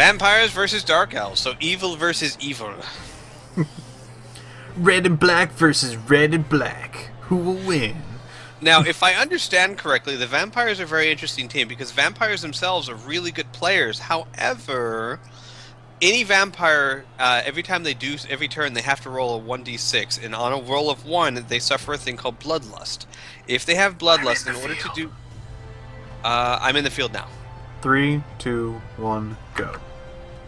Vampires versus Dark Elves, so evil versus evil. Red and black versus red and black. Who will win? Now, if I understand correctly, the vampires are a very interesting team because vampires themselves are really good players. However, any vampire, every turn, they have to roll a 1d6, and on a roll of 1, they suffer a thing called bloodlust. If they have bloodlust, in order to do... I'm in the field now. 3, 2, 1, go.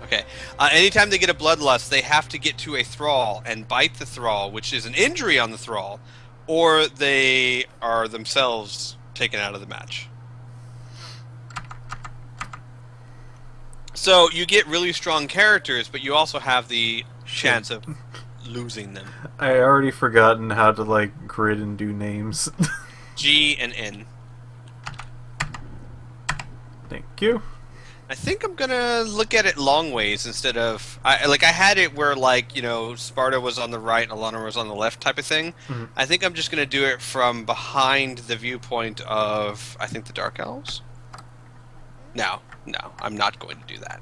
Okay. Anytime they get a bloodlust, they have to get to a thrall and bite the thrall, which is an injury on the thrall, or they are themselves taken out of the match. So you get really strong characters, but you also have the chance of losing them. I already forgotten how to like grid and do names. G and N. Thank you. I think I'm gonna look at it long ways instead of I had it where Sparta was on the right and Alana was on the left type of thing. Mm-hmm. I think I'm just gonna do it from behind the viewpoint of I think the Dark Elves. No, I'm not going to do that.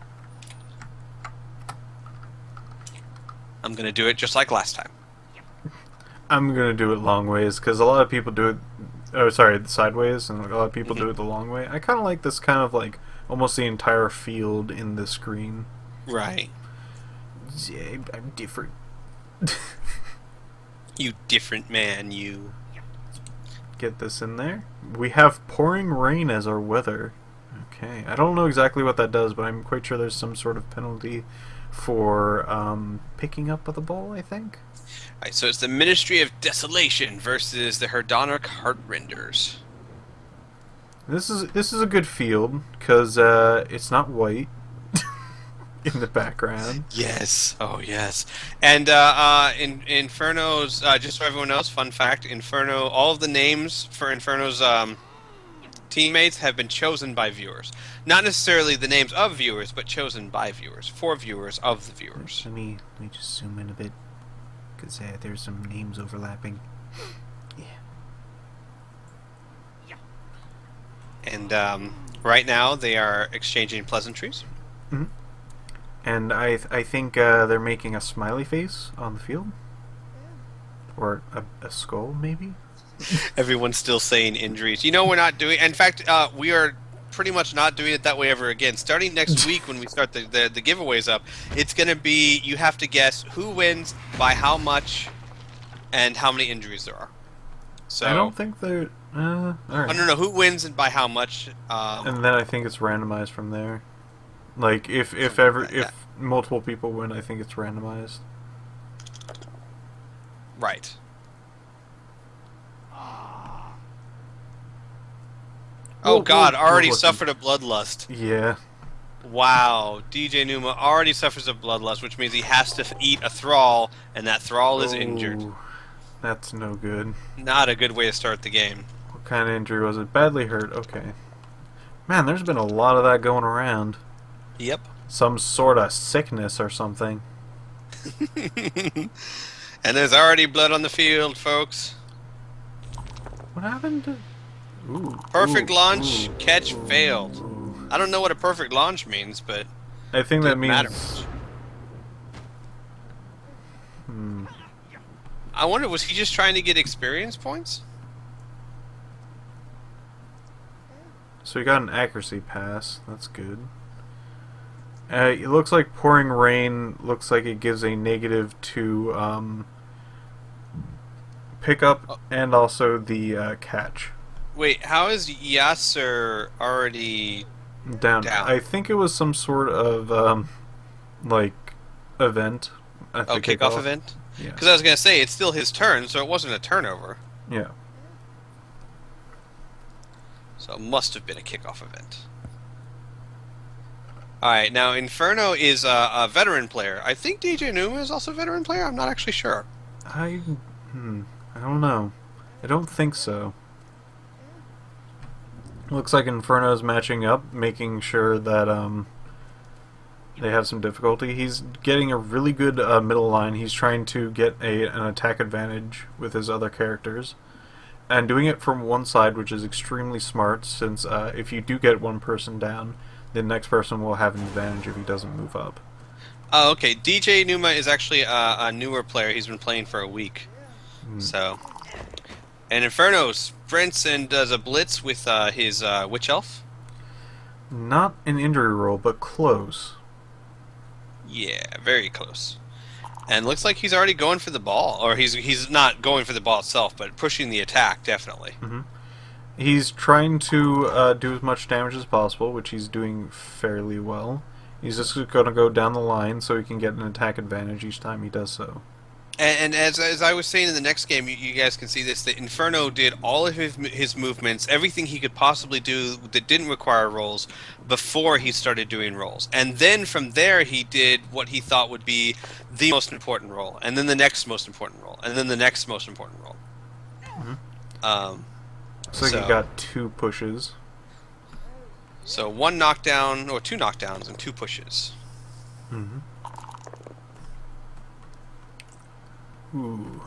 I'm gonna do it just like last time. I'm gonna do it long ways because a lot of people do it. Oh, sorry, sideways, and a lot of people do it the long way. I kind of like this kind of like almost the entire field in the screen. Right. Yeah, I'm different. You different man, you. Get this in there. We have pouring rain as our weather. Okay, I don't know exactly what that does, but I'm quite sure there's some sort of penalty for picking up of the ball, I think. Alright, so it's the Ministry of Desolation versus the Herdonic Heartrenders. This is a good field because it's not white in the background. Yes. Oh, yes. And Inferno's, just so everyone knows, fun fact, all of the names for Inferno's teammates have been chosen by viewers. Not necessarily the names of viewers, but chosen by viewers, for viewers of the viewers. Let me just zoom in a bit because there's some names overlapping. Yeah. And right now they are exchanging pleasantries. Mm-hmm. And I think they're making a smiley face on the field. Or a skull, maybe? Everyone's still saying injuries. You know, we're not doing... In fact, we are pretty much not doing it that way ever again. Starting next week when we start the giveaways up, it's going to be... You have to guess who wins, by how much, and how many injuries there are. So I don't think they're... alright. I don't know who wins and by how much. And then I think it's randomized from there. Like, if multiple people win, I think it's randomized. Right. Oh God! Already suffered a bloodlust. Yeah. Wow. DJnuma already suffers a bloodlust, which means he has to eat a thrall, and that thrall is injured. That's no good. Not a good way to start the game. What kind of injury was it? Badly hurt. Okay. Man, there's been a lot of that going around. Yep. Some sort of sickness or something. And there's already blood on the field, folks. What happened to... Perfect launch, catch failed. I don't know what a perfect launch means, but I think that means... matter. I wonder, was he just trying to get experience points? So he got an accuracy pass. That's good. It looks like pouring rain looks like it gives a negative to pickup and also the catch. Wait, how is Yasser already down? I think it was some sort of like event. Kickoff event? Yeah. Because I was going to say, it's still his turn, so it wasn't a turnover. Yeah. So it must have been a kickoff event. Alright, now Inferno is a veteran player. I think DJnuma is also a veteran player. I'm not actually sure. I don't know. I don't think so. Looks like Inferno's matching up, making sure that they have some difficulty. He's getting a really good middle line. He's trying to get an attack advantage with his other characters. And doing it from one side, which is extremely smart, since if you do get one person down, The next person will have an advantage if he doesn't move up. Oh, okay. DJnuma is actually a newer player. He's been playing for a week. Mm. So, and Inferno sprints and does a blitz with his Witch Elf. Not an injury roll, but close. Yeah, very close. And looks like he's already going for the ball, or he's not going for the ball itself, but pushing the attack definitely. Mm-hmm. He's trying to do as much damage as possible, which he's doing fairly well. He's just going to go down the line so he can get an attack advantage each time he does so. And as I was saying in the next game, you guys can see this. That Inferno did all of his movements, everything he could possibly do that didn't require rolls, before he started doing rolls. And then from there, he did what he thought would be the most important roll, and then the next most important roll, and then the next most important roll. Mm-hmm. So he got 2 pushes. So 1 knockdown, or 2 knockdowns, and 2 pushes. Mm-hmm. Ooh.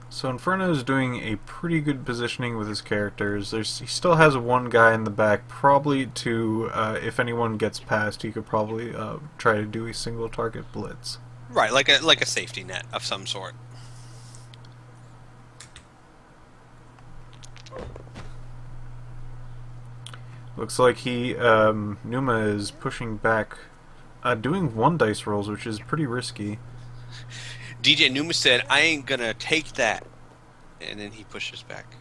So Inferno is doing a pretty good positioning with his characters. He still has 1 guy in the back, probably to, if anyone gets past, he could probably try to do a single target blitz. Right, like a safety net of some sort. Looks like Numa is pushing back, doing 1 dice rolls, which is pretty risky. DJnuma said, "I ain't gonna take that," and then he pushes back.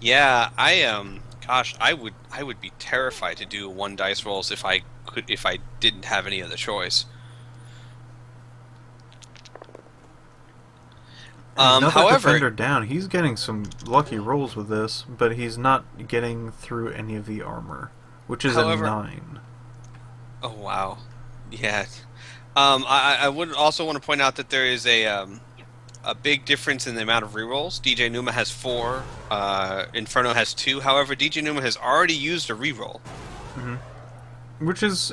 Yeah, gosh, I would be terrified to do 1 dice rolls if I didn't have any other choice. Another However, defender down. He's getting some lucky rolls with this, but he's not getting through any of the armor, which is a 9. Oh wow, yeah. I would also want to point out that there is a big difference in the amount of rerolls. DJnuma has 4, Inferno has 2. However, DJnuma has already used a reroll. Mm-hmm. Which is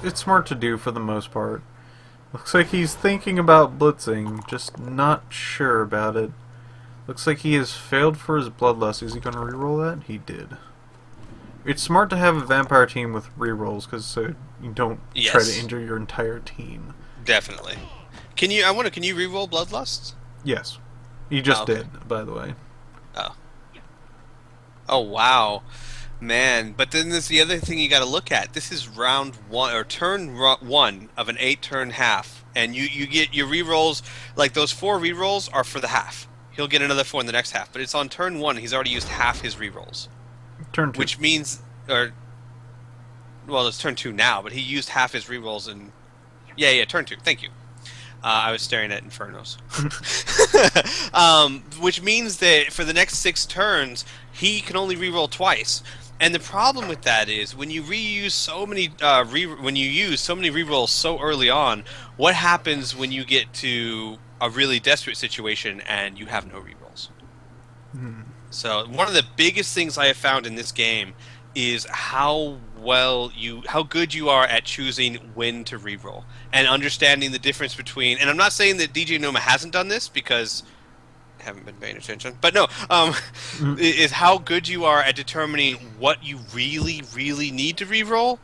it's smart to do for the most part. Looks like he's thinking about blitzing, just not sure about it. Looks like he has failed for his bloodlust. Is he going to reroll that? He did. It's smart to have a vampire team with rerolls, because so you don't try to injure your entire team. Definitely. Can you reroll bloodlust? Yes. He just did, by the way. Oh. Oh wow. Man, but then there's the other thing you got to look at. This is round 1 or turn 1 of an 8-turn half, and you get your rerolls. Like those 4 rerolls are for the half. He'll get another 4 in the next half, but it's on turn 1. He's already used half his rerolls. Turn 2. Which means, well, it's turn 2 now, but he used half his rerolls in. Yeah, turn 2. Thank you. I was staring at Infernos. Which means that for the next 6 turns, he can only reroll twice. And the problem with that is when you reuse so many use so many rerolls so early on, what happens when you get to a really desperate situation and you have no rerolls? So one of the biggest things I have found in this game is how good you are at choosing when to reroll and understanding the difference between. And I'm not saying that DJnuma hasn't done this, because I haven't been paying attention. But no, is how good you are at determining what you really, really need to reroll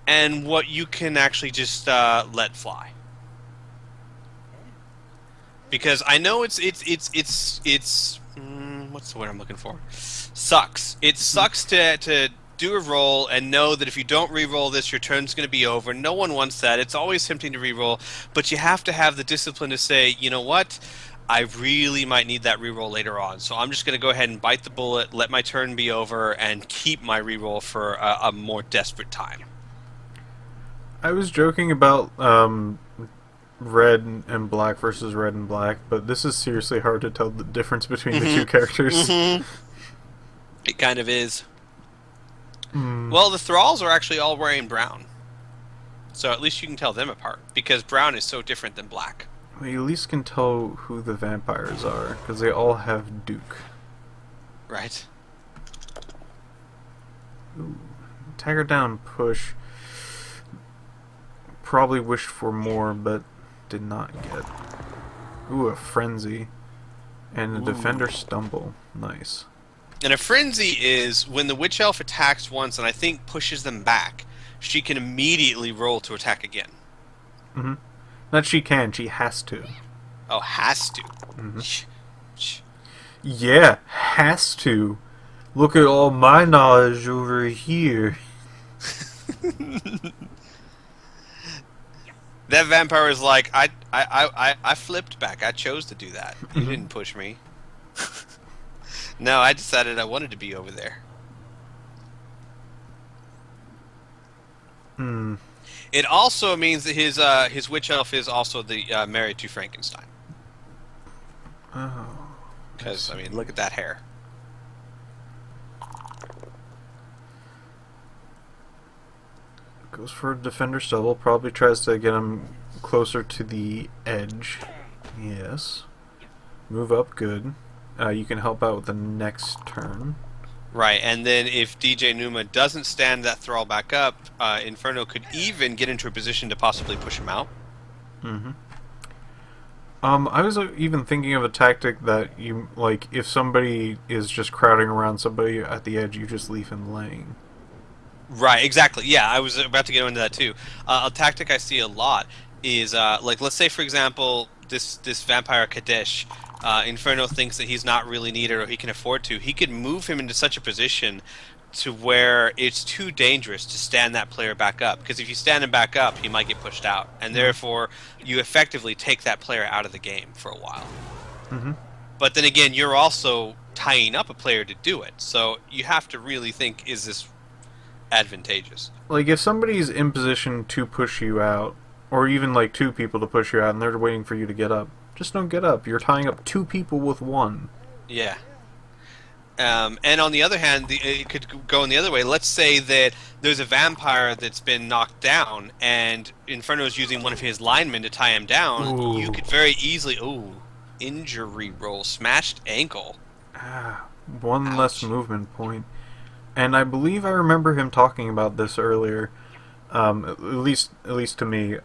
and what you can actually just let fly. Because I know it's what's the word I'm looking for? Sucks. It sucks to do a roll and know that if you don't re-roll this, your turn's going to be over. No one wants that. It's always tempting to re-roll, but you have to have the discipline to say, you know what? I really might need that re-roll later on, so I'm just going to go ahead and bite the bullet, let my turn be over, and keep my re-roll for a more desperate time. I was joking about red and black versus red and black, but this is seriously hard to tell the difference between the 2 characters. It kind of is. Well, the thralls are actually all wearing brown, so at least you can tell them apart, because brown is so different than black. Well, you at least can tell who the vampires are, because they all have Duke. Right. Ooh. Tagger down push. Probably wished for more, but did not get. Ooh, a frenzy. And a defender stumble. Nice. And a frenzy is when the witch elf attacks once and I think pushes them back, she can immediately roll to attack again. Mm-hmm. Not she can, she has to. Oh, has to. Mm-hmm. Yeah, has to. Look at all my knowledge over here. That vampire is like, I flipped back. I chose to do that. You didn't push me. No, I decided I wanted to be over there. Hmm. It also means that his witch elf is also the married to Frankenstein. Oh. Because I mean, look at that hair. Goes for a defender stumble. Probably tries to get him closer to the edge. Yes. Move up, good. You can help out with the next turn. Right, and then if DJnuma doesn't stand that thrall back up, Inferno could even get into a position to possibly push him out. Mm-hmm. I was even thinking of a tactic that you, like, if somebody is just crowding around somebody at the edge, you just leave him laying. Right, exactly. Yeah, I was about to get into that too. A tactic I see a lot is, like, let's say, for example, this vampire Kadesh, Inferno thinks that he's not really needed or he can afford to. He could move him into such a position to where it's too dangerous to stand that player back up. Because if you stand him back up, he might get pushed out. And therefore, you effectively take that player out of the game for a while. Mm-hmm. But then again, you're also tying up a player to do it. So you have to really think, is this advantageous? Like, if somebody's in position to push you out, or even, like, two people to push you out, and they're waiting for you to get up, just don't get up. You're tying up two people with one. Yeah. And on the other hand, it could go in the other way. Let's say that there's a vampire that's been knocked down, and Inferno's using one of his linemen to tie him down. Ooh. You could very easily... Ooh, injury roll. Smashed ankle. One Ouch. less movement point. And I believe I remember him talking about this earlier. At least to me.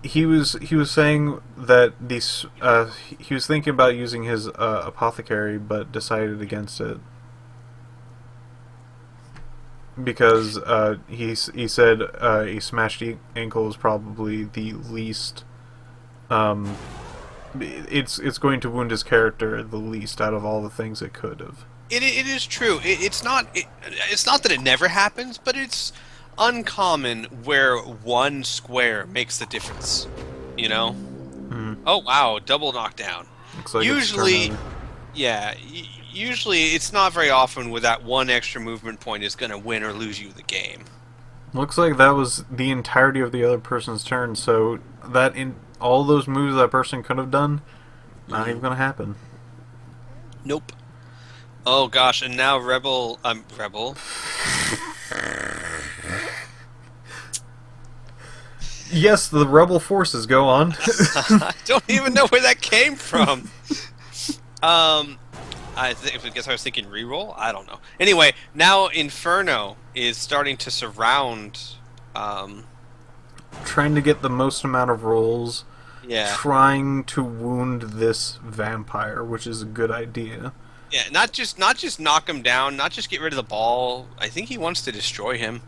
He was saying that these he was thinking about using his apothecary, but decided against it because he said a smashed ankle is probably the least. It's going to wound his character the least out of all the things it could have. It is true. It's not that it never happens, but it's uncommon where one square makes the difference. You know? Mm-hmm. Oh wow, double knockdown. Looks like Usually, yeah. Usually, it's not very often where that one extra movement point is going to win or lose you the game. Looks like that was the entirety of the other person's turn. So that in all those moves that person could have done, not even going to happen. Nope. Oh gosh, and now Rebel. Yes, the rebel forces go on. I don't even know where that came from. I guess I was thinking reroll. I don't know. Anyway, now Inferno is starting to surround. Trying to get the most amount of rolls. Yeah. Trying to wound this vampire, which is a good idea. Yeah, not just knock him down, not just get rid of the ball. I think he wants to destroy him.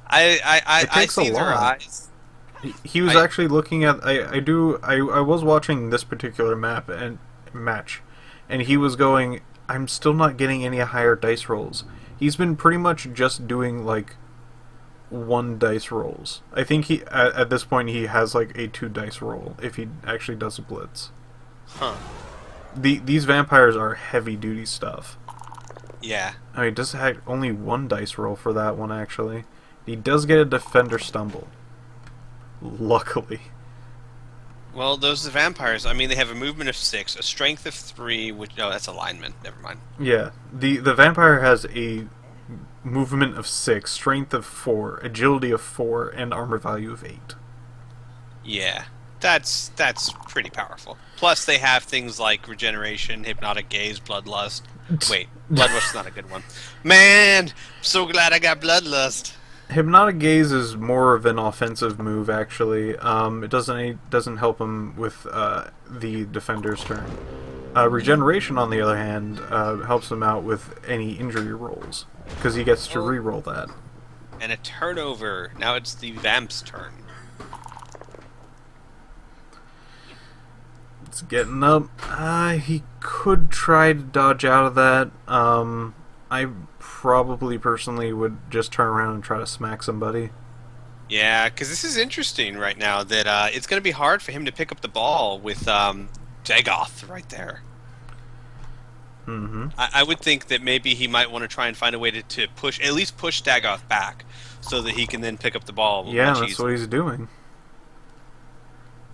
I see their eyes. He was actually looking at. I was watching this particular match, and he was going, I'm still not getting any higher dice rolls. He's been pretty much just doing like 1 dice rolls. I think he at this point he has like a 2 dice roll if he actually does a blitz. Huh. These vampires are heavy duty stuff. Yeah. I mean, he does have only 1 dice roll for that one actually. He does get a defender stumble. Luckily. Well, those are vampires. I mean, they have a movement of 6, a strength of 3, which... Oh, that's a lineman. Never mind. Yeah. The vampire has a movement of 6, strength of 4, agility of 4, and armor value of 8. Yeah. That's pretty powerful. Plus, they have things like regeneration, hypnotic gaze, bloodlust. Wait, bloodlust is not a good one. Man, I'm so glad I got bloodlust. Hypnotic gaze is more of an offensive move, actually. It doesn't help him with the defender's turn. Regeneration, on the other hand, helps him out with any injury rolls because he gets to re-roll that. And a turnover. Now it's the Vamp's turn. It's getting up. He could try to dodge out of that. I probably personally would just turn around and try to smack somebody. Yeah, because this is interesting right now that it's going to be hard for him to pick up the ball with Dagoth right there. Mm-hmm. I would think that maybe he might want to try and find a way to push, at least push Dagoth back, so that he can then pick up the ball. Yeah, that's what he's doing.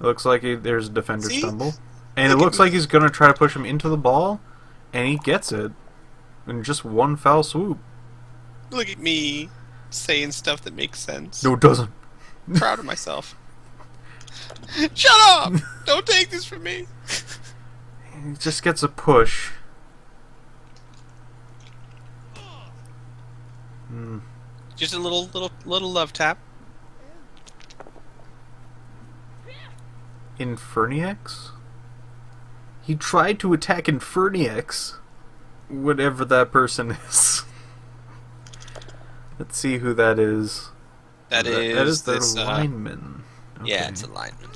It looks like there's a defender stumble. And it looks like he's going to try to push him into the ball, and he gets it in just one foul swoop. Look at me saying stuff that makes sense. No, it doesn't. Proud of myself. Shut up! Don't take this from me. He just gets a push. Just a little love tap. Infernocanuck? He tried to attack Infernocanuck, whatever that person is. Let's see who that is. That is their this, lineman. Okay. Yeah, it's a lineman.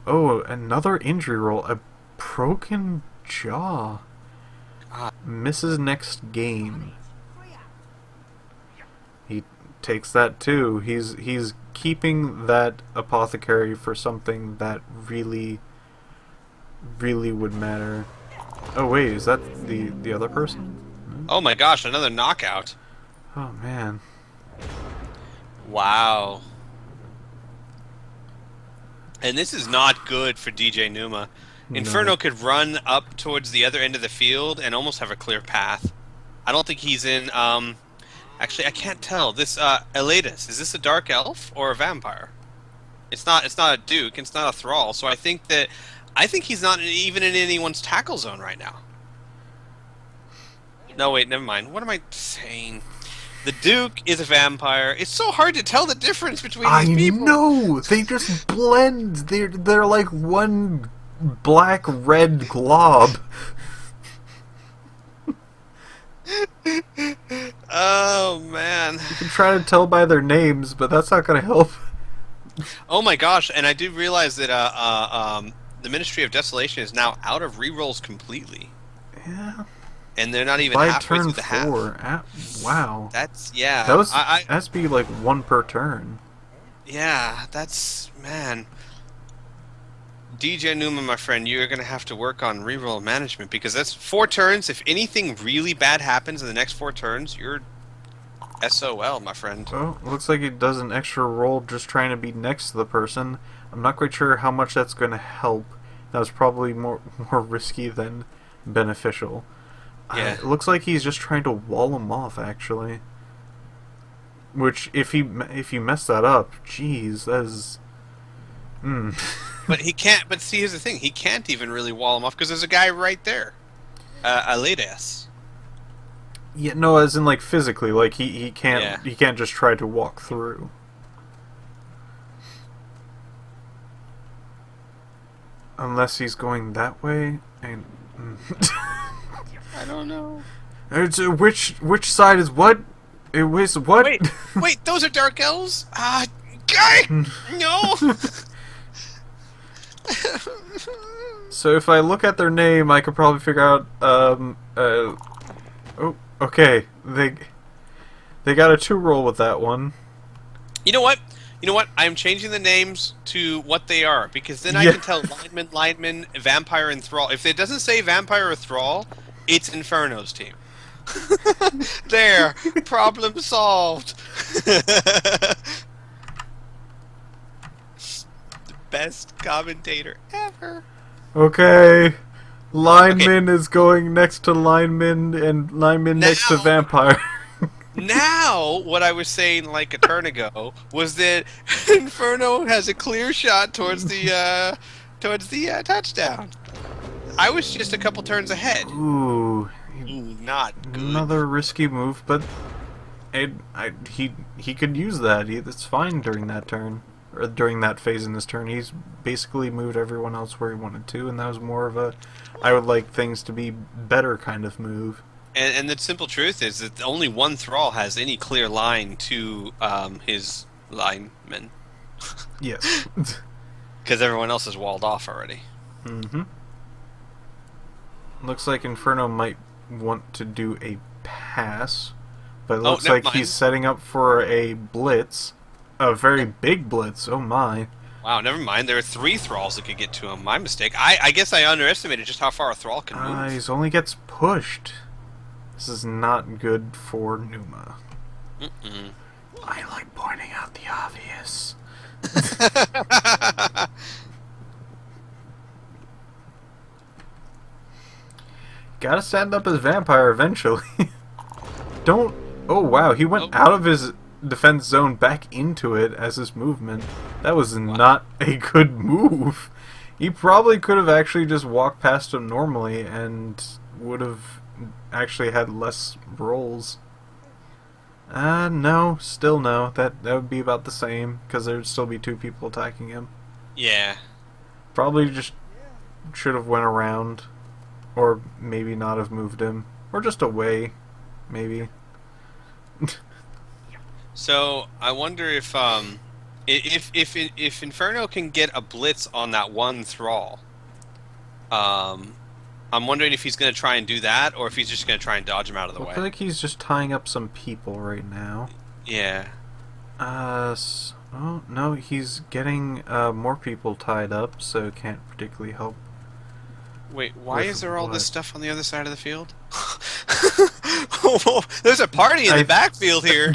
Oh, another injury roll. A broken jaw. God. Misses next game. He takes that too. He's keeping that apothecary for something that really would matter. Oh wait, is that the other person? Oh my gosh, another knockout. Oh man. Wow. And this is not good for DJnuma. Inferno could run up towards the other end of the field and almost have a clear path. I don't think he's in actually I can't tell. This Elatus, is this a dark elf or a vampire? It's not a duke, it's not a thrall, so I think he's not even in anyone's tackle zone right now. No wait, never mind. What am I saying? The Duke is a vampire. It's so hard to tell the difference between these people. I know! They just blend. They're like one black-red glob. Oh, man. You can try to tell by their names, but that's not going to help. Oh my gosh, and I do realize that the Ministry of Desolation is now out of rerolls completely. Yeah. And they're not even By halfway turn through the half. Wow. That's, yeah. That has to be like one per turn. Yeah, that's, man. DJnuma, my friend, you're going to have to work on reroll management because that's 4 turns. If anything really bad happens in the next 4 turns, you're SOL, my friend. Oh, looks like it does an extra roll just trying to be next to the person. I'm not quite sure how much that's going to help. That was probably more risky than beneficial. Yeah. It looks like he's just trying to wall him off, actually. Which, if you mess that up, jeez, that is... But he can't. But see, here's the thing: he can't even really wall him off because there's a guy right there, Aledas. Yeah, no, as in like physically, like he can't Yeah. he can't just try to walk through. Unless he's going that way, and I don't know. it's which side is what? It was what? Wait, those are dark elves. Guy, no. So if I look at their name, I could probably figure out. Oh, okay. They got a 2 roll with that one. You know what? I'm changing the names to what they are because then I can tell lineman, vampire, and thrall. If it doesn't say vampire or thrall, it's Inferno's team. There, problem solved. The best commentator ever. Okay. Lineman is going next to lineman, and lineman next to vampire. Now, what I was saying like a turn ago was that Inferno has a clear shot towards the touchdown. I was just a couple turns ahead. Ooh, Not good. another risky move, but he could use that. It's fine during that turn, or during that phase in his turn. He's basically moved everyone else where he wanted to, and that was more of a I would like things to be better kind of move. And the simple truth is that only one thrall has any clear line to his linemen, Yes. because everyone else is walled off already. Mm-hmm. Looks like Inferno might want to do a pass, but it looks never like mind. he's setting up for a blitz. A very big blitz, oh my. Wow, never mind. There are 3 thralls that could get to him. My mistake. I guess I underestimated just how far a thrall can move. He only gets pushed. This is not good for Numa. Mm-mm. I like pointing out the obvious. Gotta stand up as vampire eventually. Don't... Oh wow, he went out of his defense zone back into it as his movement. That was not a good move. He probably could have actually just walked past him normally and would have actually had less rolls. No, still no. That would be about the same, because there'd still be 2 people attacking him. Yeah. Probably just should have went around, or maybe not have moved him, or just away, maybe. So I wonder if Inferno can get a blitz on that one thrall. I'm wondering if he's going to try and do that, or if he's just going to try and dodge him out of the I way. feel like he's just tying up some people right now. Yeah. Oh, no, he's getting more people tied up, so it can't particularly help. Wait, why With is there all this what? stuff on the other side of the field? There's a party in the backfield here.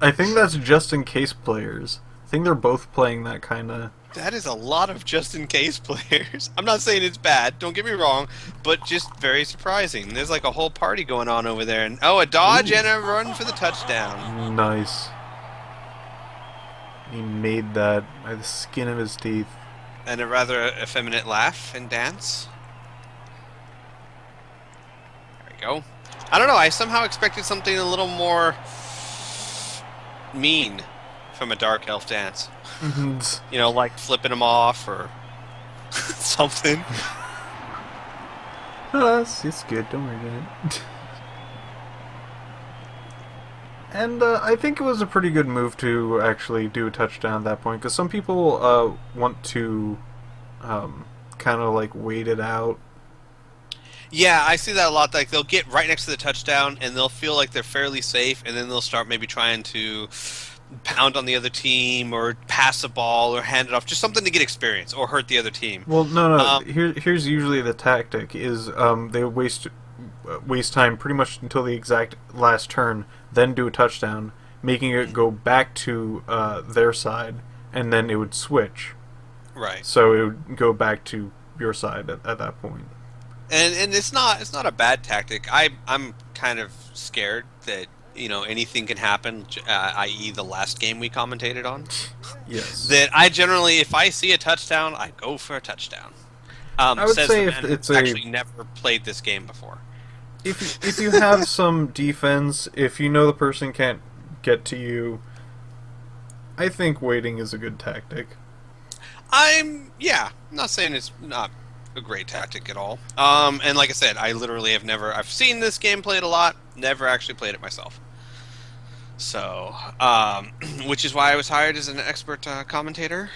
I think that's just in case players. I think they're both playing that kind of... That is a lot of just-in-case players. I'm not saying it's bad, don't get me wrong, but just very surprising. There's like a whole party going on over there. And oh, a dodge and a run for the touchdown. Nice. He made that by the skin of his teeth. And a rather effeminate laugh and dance. There we go. I don't know, I somehow expected something a little more mean from a dark elf dance. You know, like flipping him off or something. It's good, don't worry about it. And I think it was a pretty good move to actually do a touchdown at that point, because some people want to kind of like wait it out. Yeah, I see that a lot. Like they'll get right next to the touchdown and they'll feel like they're fairly safe, and then they'll start maybe trying to pound on the other team or pass the ball or hand it off, just something to get experience or hurt the other team. Well, no. Here's usually the tactic: is they waste time pretty much until the exact last turn, then do a touchdown, making it go back to their side, and then it would switch. Right. So it would go back to your side at that point. And it's not a bad tactic. I'm kind of scared that anything can happen, i.e. the last game we commentated on. Yes. That I generally, if I see a touchdown, I go for a touchdown. I would says say the if man it's who's actually never played this game before. If you have some defense, if you know the person can't get to you, I think waiting is a good tactic. I'm not saying it's not a great tactic at all. And like I said, I literally have never. I've seen this game played a lot, never actually played it myself. So, which is why I was hired as an expert commentator.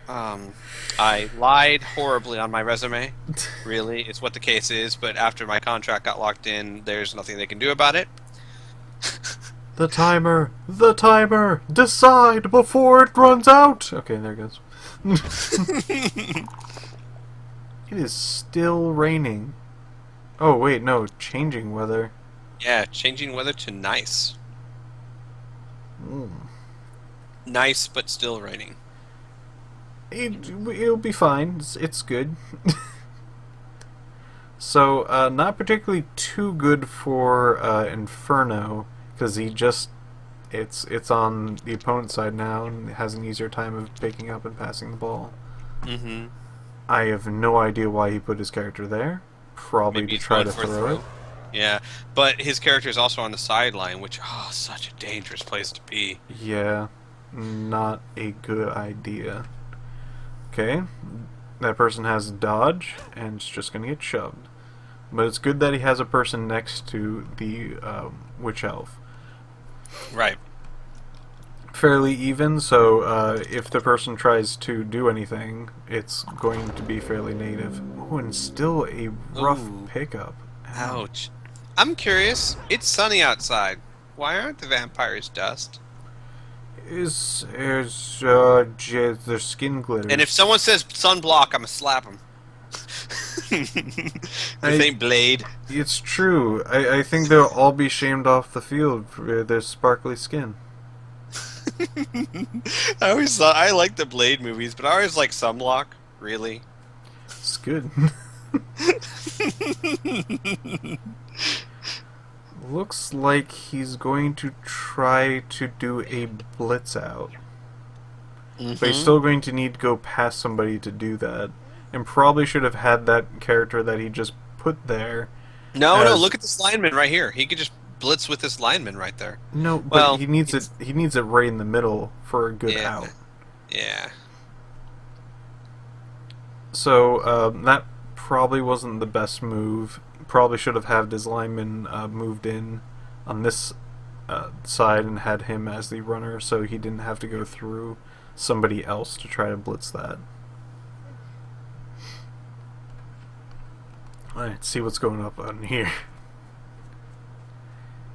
I lied horribly on my resume. Really, it's what the case is. But after my contract got locked in, there's nothing they can do about it. The timer! Decide before it runs out! Okay, there it goes. It is still raining. Oh, wait, no, changing weather. Yeah, changing weather to nice. Mm. Nice, but still raining. It'll be fine. It's good. So, not particularly too good for Inferno, because he just... It's on the opponent's side now and has an easier time of picking up and passing the ball. Mm-hmm. I have no idea why he put his character there. Probably Maybe to he's try going to for a throw it. Yeah, but his character is also on the sideline, which, such a dangerous place to be. Yeah. not a good idea. Okay, that person has dodge, and it's just gonna get shoved. But it's good that he has a person next to the witch elf. Right. Fairly even, so if the person tries to do anything, it's going to be fairly native. Oh, and still a rough Ooh. pickup. Ow. Ouch. I'm curious. It's sunny outside. Why aren't the vampires dust? Their skin glitters. And if someone says sunblock, I'm gonna slap them. This ain't Blade. It's true. I think they'll all be shamed off the field for their sparkly skin. I always thought I like the Blade movies, but I always like Sunblock. Really? It's good. Looks like he's going to try to do a blitz out. But he's still going to need to go past somebody to do that. And probably should have had that character that he just put there. No, look at this lineman right here. He could just blitz with this lineman right there. No, but Well, he needs it. He needs it right in the middle for a good out. Yeah. So that probably wasn't the best move. Probably should have had his lineman moved in on this side and had him as the runner, so he didn't have to go through somebody else to try to blitz that. Alright, see what's going up on here.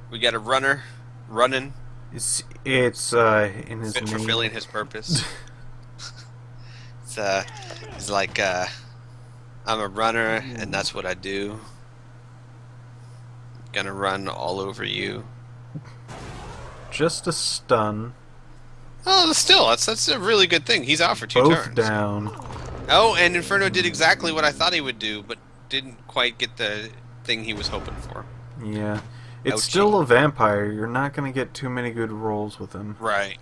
We got a runner running. It's in his Fit name. fulfilling his purpose. He's like, I'm a runner, and that's what I do. Gonna run all over you. Just a stun. Oh, still, that's a really good thing. He's out for 2 Both turns. down. Oh, and Inferno did exactly what I thought he would do, but didn't quite get the thing he was hoping for. Yeah. It's Ouchie. still a vampire. You're not going to get too many good rolls with him. Right.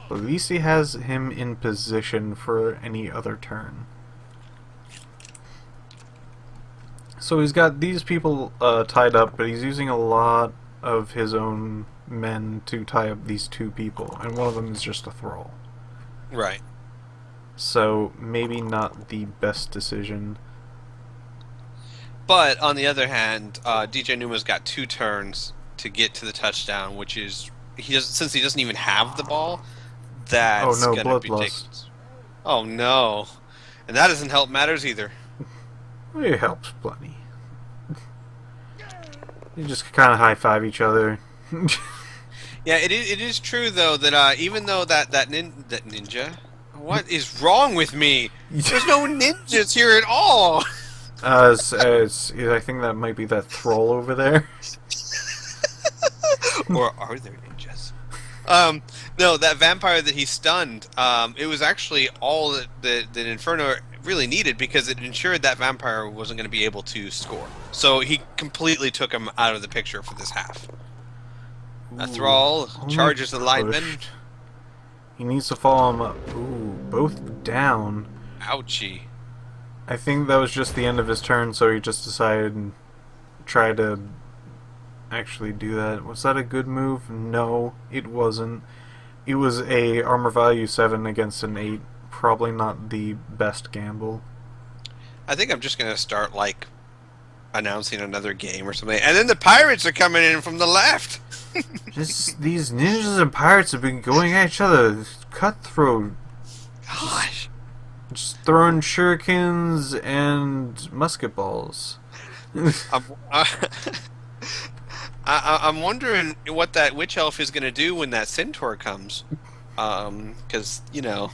But at least he has him in position for any other turn. So he's got these people tied up, but he's using a lot of his own men to tie up these 2 people, and one of them is just a thrall. Right. So maybe not the best decision. But on the other hand, DJnuma's got 2 turns to get to the touchdown, which is since he doesn't even have the ball. That's Oh no, gonna be taken. bloodlust. Oh no, and that doesn't help matters either. It helps plenty. You just kind of high-five each other. Yeah, it is true though that even though that ninja, what is wrong with me? There's no ninjas here at all. I think that might be that thrall over there. Or are there ninjas? No, that vampire that he stunned, it was actually all that Inferno really needed, because it ensured that vampire wasn't going to be able to score. So he completely took him out of the picture for this half. A thrall charges the lineman. He needs to follow him up. Ooh, both down. Ouchie. I think that was just the end of his turn, so he just decided to try to actually do that. Was that a good move? No, it wasn't. It was a armor value 7 against an 8. Probably not the best gamble. I think I'm just going to start, like, announcing another game or something. And then the pirates are coming in from the left. Just these ninjas and pirates have been going at each other. Cutthroat. Gosh. Just throwing shurikens and musket balls. I'm wondering what that witch elf is going to do when that centaur comes. Because, you know...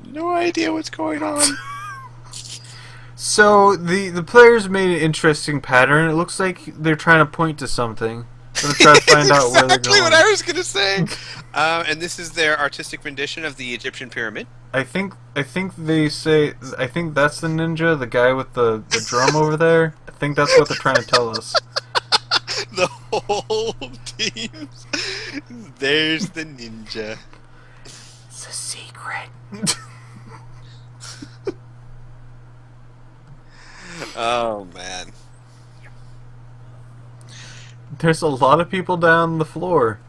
No idea what's going on. So the players made an interesting pattern. It looks like they're trying to point to something. I'm gonna try to find out where they're going. Exactly what I was gonna say. And this is their artistic rendition of the Egyptian pyramid. I think they say. I think that's the ninja, the guy with the drum over there. I think that's what they're trying to tell us. The whole team. There's the ninja. It's a secret. Oh man. There's a lot of people down the floor.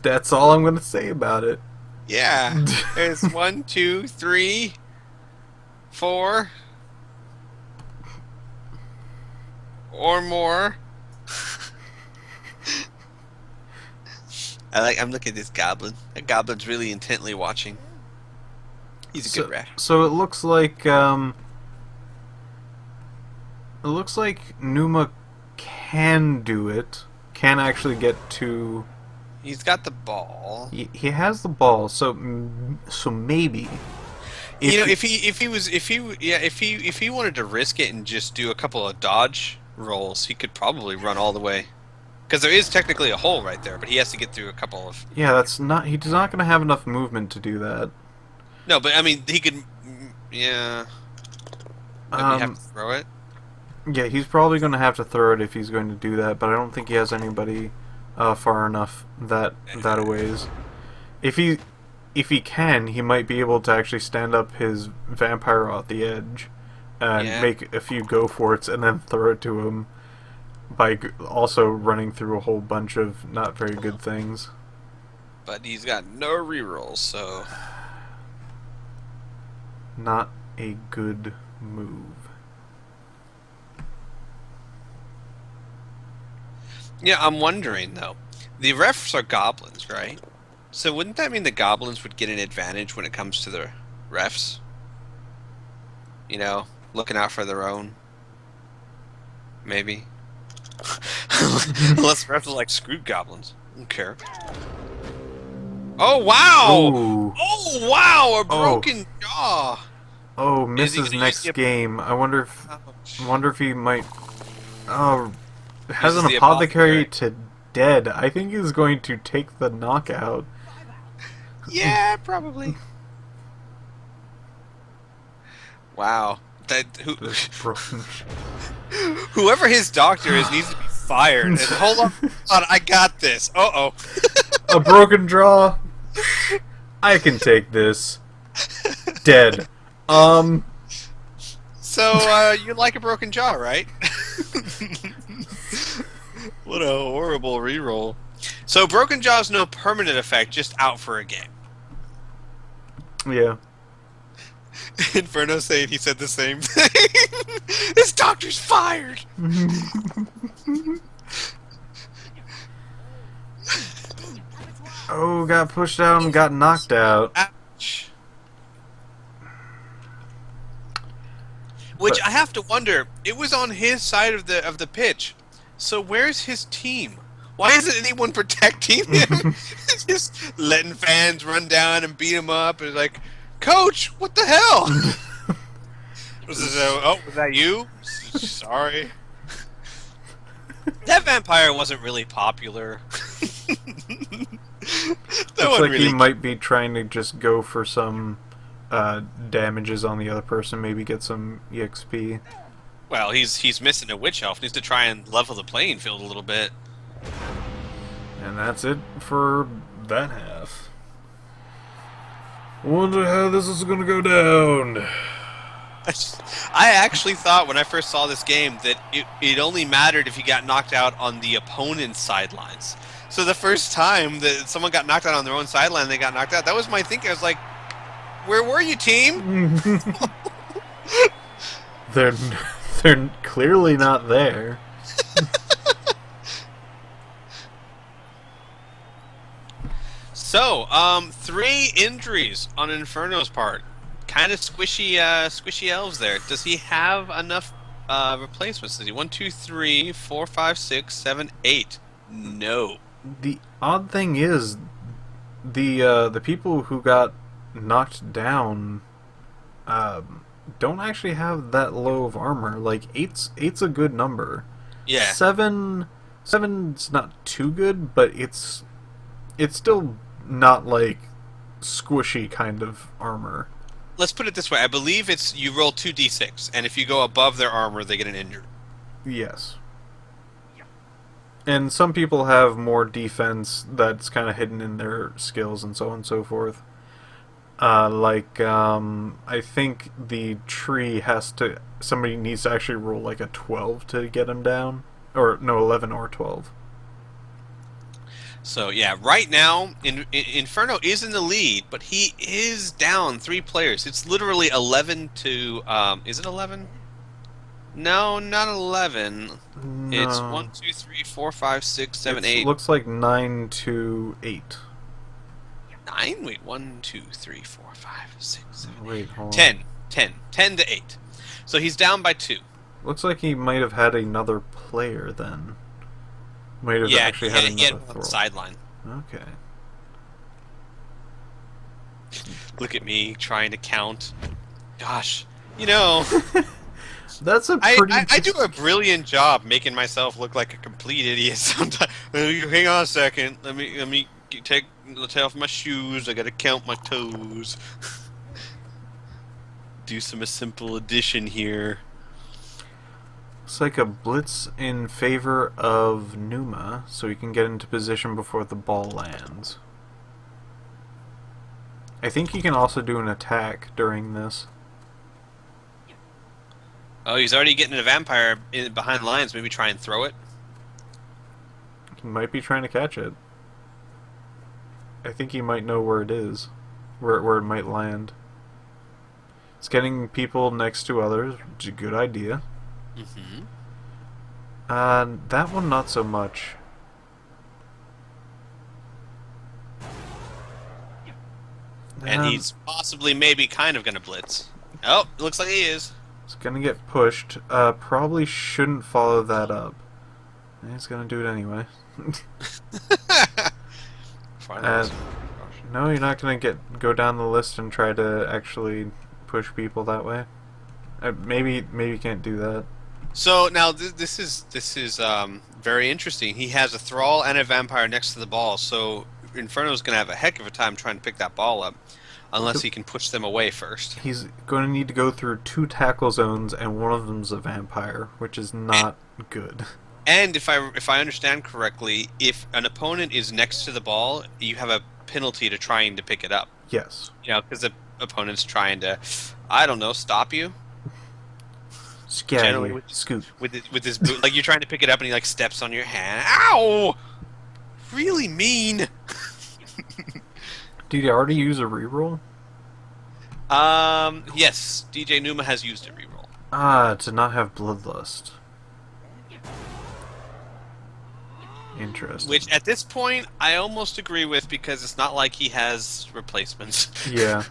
That's all I'm going to say about it. Yeah. There's one, two, three, four, or more. I'm looking at this goblin. That goblin's really intently watching. He's a good rat. So it looks like Numa can do it. Can actually get to. He's got the ball. He has the ball, so maybe. If he wanted to risk it and just do a couple of dodge rolls, he could probably run all the way. Because there is technically a hole right there, but he has to get through a couple of. Yeah, that's not. He's not going to have enough movement to do that. No, but I mean, he could. Yeah. Maybe have to throw it. Yeah, he's probably going to have to throw it if he's going to do that, but I don't think he has anybody far enough that a ways. If he can, he might be able to actually stand up his vampire at the edge and make a few go for it and then throw it to him by also running through a whole bunch of not very good things. But he's got no rerolls, so not a good move. Yeah, I'm wondering though. The refs are goblins, right? So wouldn't that mean the goblins would get an advantage when it comes to the refs? You know, looking out for their own. Maybe. Unless refs are like screwed goblins. I don't care. Oh wow! Ooh. Oh wow! A broken jaw. Oh, misses next game. I wonder if he might. Oh, has an apothecary to dead. I think he's going to take the knockout. Yeah, probably. Wow. Whoever his doctor is needs to be fired. And hold on, I got this. Uh-oh. A broken jaw. I can take this. Dead. So, you like a broken jaw, right? What a horrible reroll. So, broken jaw's no permanent effect, just out for a game. Yeah. Inferno saying he said the same thing. His doctor's fired! Oh, got pushed out and got knocked out. Ouch. Which I have to wonder, it was on his side of the pitch. So where's his team? Why isn't anyone protecting him? Just letting fans run down and beat him up. It's like, Coach, what the hell? Was that you? Sorry. That vampire wasn't really popular. Looks like he might be trying to just go for some damages on the other person, maybe get some EXP. Well, he's missing a witch elf. Needs to try and level the playing field a little bit. And that's it for that half. Wonder how this is gonna go down. I actually thought when I first saw this game that it only mattered if you got knocked out on the opponent's sidelines. So the first time that someone got knocked out on their own sideline, they got knocked out. That was my thinking. I was like, "Where were you, team?" They're clearly not there. So, 3 injuries on Inferno's part. Kind of squishy elves there. Does he have enough replacements? Does he 1, 2, 3, 4, 5, 6, 7, 8? No. The odd thing is, the people who got knocked down don't actually have that low of armor. Like eight's a good number. Yeah. Seven's not too good, but it's still not like squishy kind of armor. Let's put it this way. I believe it's you roll 2d6, and if you go above their armor, they get an injury. Yes. And some people have more defense that's kind of hidden in their skills and so on and so forth. I think the tree has to. Somebody needs to actually roll like a 12 to get him down. Or, no, 11 or 12. So yeah, right now, Inferno is in the lead, but he is down 3 players. It's literally 11 to. Is it 11? No, not 11. It's one, No. 2, 3, 4, 5, 6, 7, It 8, looks like 9 to 8. 9. Wait, 1, 2, 3, 4, 5, 6, 7, Wait, 8, hold on. 10. 10 to 8. So he's down by 2. Looks like he might have had another player then. Might have Yeah, actually had he had another one on the throw. sideline. Okay. Look at me trying to count. Gosh, you know, That's a I, pretty. I, I do a brilliant job making myself look like a complete idiot sometimes. Hang on a second. Let me take off my shoes. I gotta count my toes. Do some simple addition here. It's like a blitz in favor of Numa, so he can get into position before the ball lands. I think he can also do an attack during this. Oh, he's already getting a vampire behind lines. Maybe try and throw it. He might be trying to catch it. I think he might know where it is, where it might land. It's getting people next to others, which is a good idea. Mm-hmm. That one not so much. And he's possibly, maybe, kind of gonna blitz. Oh, it looks like he is. It's gonna get pushed. Probably shouldn't follow that up. He's gonna do it anyway. No, you're not gonna go down the list and try to actually push people that way. Maybe you can't do that. So now this is very interesting. He has a thrall and a vampire next to the ball, so Inferno's gonna have a heck of a time trying to pick that ball up, unless he can push them away first. He's going to need to go through 2 tackle zones, and one of them's a vampire, which is not good. And if I understand correctly, if an opponent is next to the ball, you have a penalty to trying to pick it up. Yes. You know, because the opponent's trying to, I don't know, stop you. Scary. Scoot. With his boot, like you're trying to pick it up and he like steps on your hand. Ow! Really mean. Did you already use a reroll? Yes, DJnuma has used a reroll. To not have bloodlust. Interesting. Which at this point I almost agree with, because it's not like he has replacements. Yeah.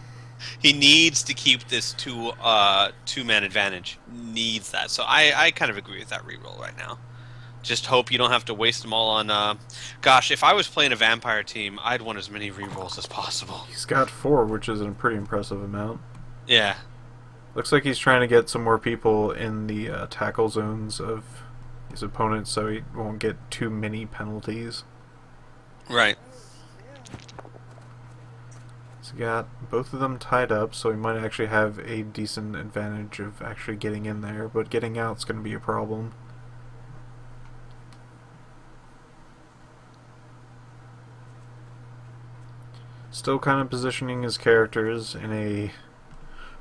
He needs to keep this two-man advantage. Needs that. So I kind of agree with that reroll right now. Just hope you don't have to waste them all on... gosh, if I was playing a vampire team, I'd want as many rerolls as possible. He's got 4, which is a pretty impressive amount. Yeah. Looks like he's trying to get some more people in the tackle zones of his opponents so he won't get too many penalties. Right. He's got both of them tied up, so he might actually have a decent advantage of actually getting in there, but getting out's going to be a problem. Still kind of positioning his characters in a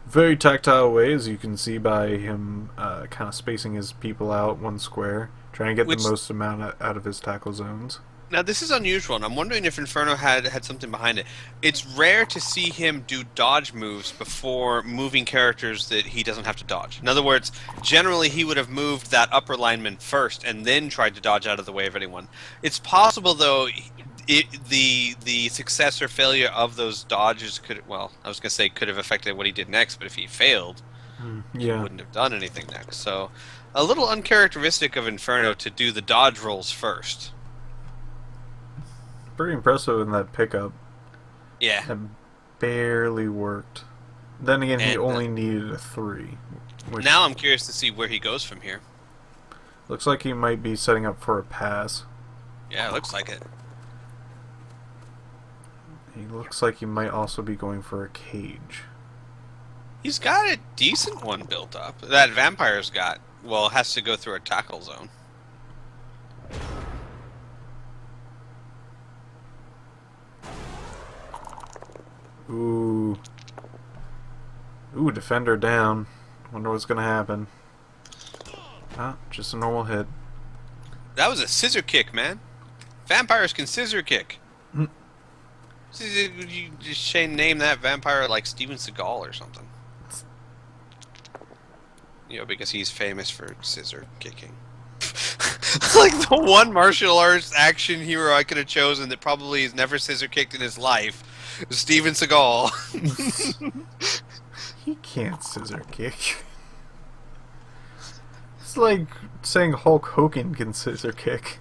very tactile way, as you can see by him kind of spacing his people out 1 square, trying to get the most amount out of his tackle zones. Now this is unusual, and I'm wondering if Inferno had something behind it. It's rare to see him do dodge moves before moving characters that he doesn't have to dodge. In other words, generally he would have moved that upper lineman first and then tried to dodge out of the way of anyone. It's possible, though, the success or failure of those dodges could, well, I was going to say could have affected what he did next, but if he failed, he wouldn't have done anything next. So a little uncharacteristic of Inferno to do the dodge rolls first. Pretty impressive in that pickup. Yeah. That barely worked. Then again, he only needed a 3. Now I'm curious to see where he goes from here. Looks like he might be setting up for a pass. Yeah, it looks like it. He looks like he might also be going for a cage. He's got a decent one built up. That vampire's got, well, has to go through a tackle zone. Ooh. Ooh, defender down. Wonder what's gonna happen. Ah, just a normal hit. That was a scissor kick, man. Vampires can scissor kick. Hmm. You just Shane name that vampire like Steven Seagal or something. You know, because he's famous for scissor kicking. It's like the one martial arts action hero I could have chosen that probably has never scissor kicked in his life. Steven Seagal. He can't scissor kick. It's like saying Hulk Hogan can scissor kick.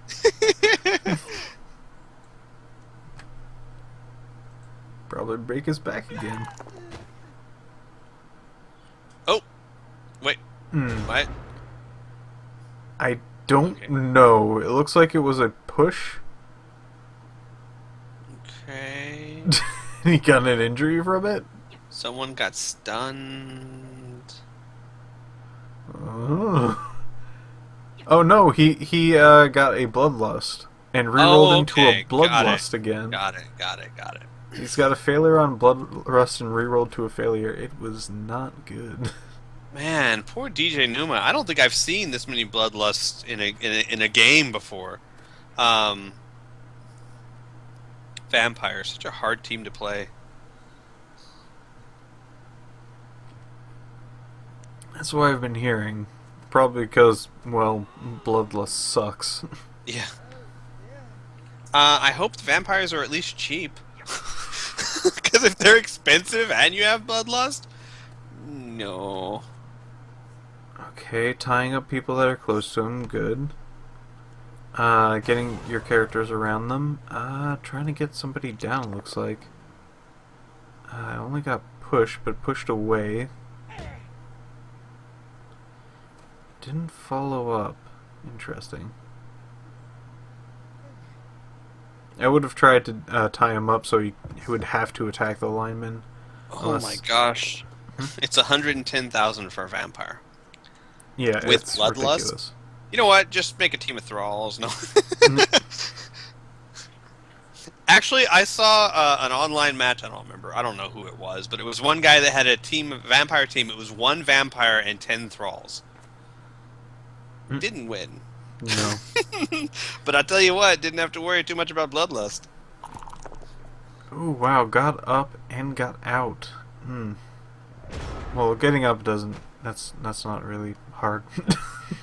Probably break his back again. Oh, wait. Hmm. What? I don't know. It looks like it was a push. Okay. He got an injury from it? Someone got stunned. Oh, oh no, he got a bloodlust and rerolled into a bloodlust again. Got it. He's got a failure on bloodlust and rerolled to a failure. It was not good. Man, poor DJnuma. I don't think I've seen this many bloodlusts in a game before. Vampire, such a hard team to play. That's what I've been hearing. Probably because, well, bloodlust sucks. Yeah. I hope the vampires are at least cheap. Because if they're expensive and you have bloodlust, no. Okay, tying up people that are close to him, good. Getting your characters around them. Trying to get somebody down, looks like. I only got pushed, but pushed away. Didn't follow up. Interesting. I would have tried to tie him up so he would have to attack the lineman. Oh my gosh. It's 110,000 for a vampire. Yeah, with it's bloodlust. ridiculous. You know what? Just make a team of thralls. No. Actually, I saw an online match. I don't remember. I don't know who it was, but it was one guy that had a vampire team. It was one vampire and 10 thralls. Didn't win. No. But I tell you what, didn't have to worry too much about bloodlust. Ooh, wow, got up and got out. Well, getting up doesn't. That's not really hard.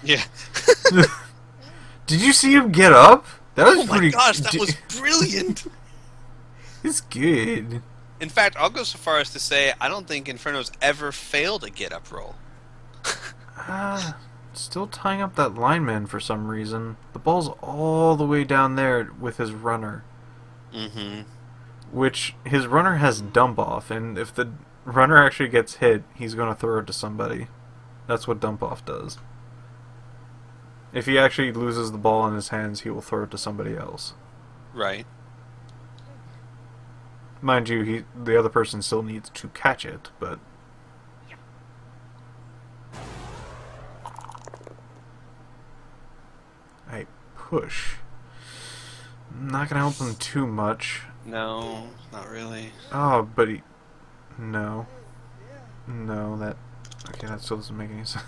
Yeah. Did you see him get up? That was pretty. Oh my gosh, that was brilliant. It's good. In fact, I'll go so far as to say I don't think Inferno's ever failed a get-up roll. Still tying up that lineman for some reason. The ball's all the way down there with his runner. Mm-hmm. Which, his runner has dump off, and if the runner actually gets hit, he's going to throw it to somebody. That's what dump off does. If he actually loses the ball in his hands, he will throw it to somebody else. Right. Mind you, the other person still needs to catch it, but... I push. Not gonna help him too much. No, not really. Oh, but he... No. No, that... Okay, that still doesn't make any sense.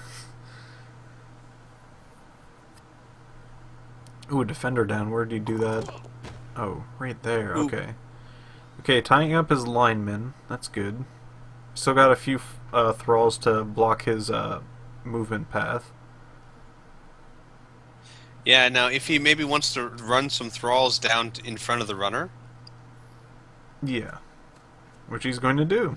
Ooh, defender down. Where did he do that? Oh, right there. Ooh. Okay. Okay, tying up his lineman. That's good. Still got a few thralls to block his movement path. Yeah, now if he maybe wants to run some thralls down in front of the runner. Yeah. Which he's going to do.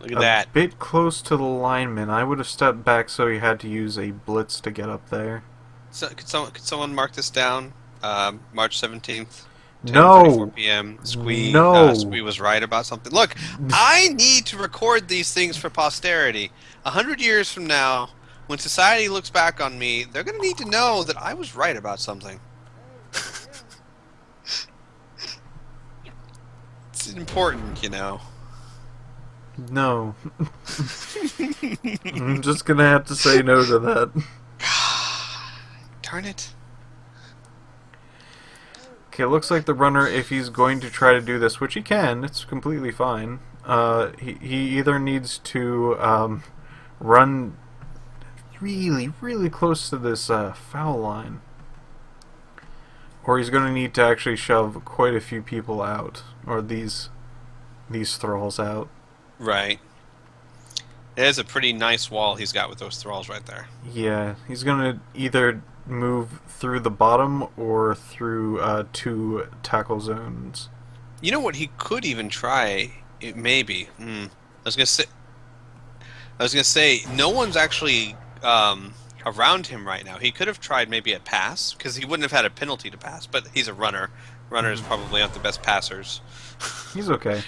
Look at that. A bit close to the lineman. I would have stepped back so he had to use a blitz to get up there. So, could someone mark this down? March 17th. No. 10:34 p.m. Squee. No. Squee was right about something. Look, I need to record these things for posterity. 100 years from now, when society looks back on me, they're going to need to know that I was right about something. It's important, you know. No. I'm just gonna have to say no to that. Darn it. Okay, it looks like the runner, if he's going to try to do this, which he can, it's completely fine, He either needs to run really, really close to this foul line, or he's going to need to actually shove quite a few people out, or these thralls out. Right. It is a pretty nice wall he's got with those thralls right there. Yeah, he's going to either move through the bottom or through two tackle zones. You know what he could even try? It maybe. I was gonna say no one's actually around him right now. He could have tried maybe a pass because he wouldn't have had a penalty to pass. But he's a runner. Runners probably aren't the best passers. He's okay.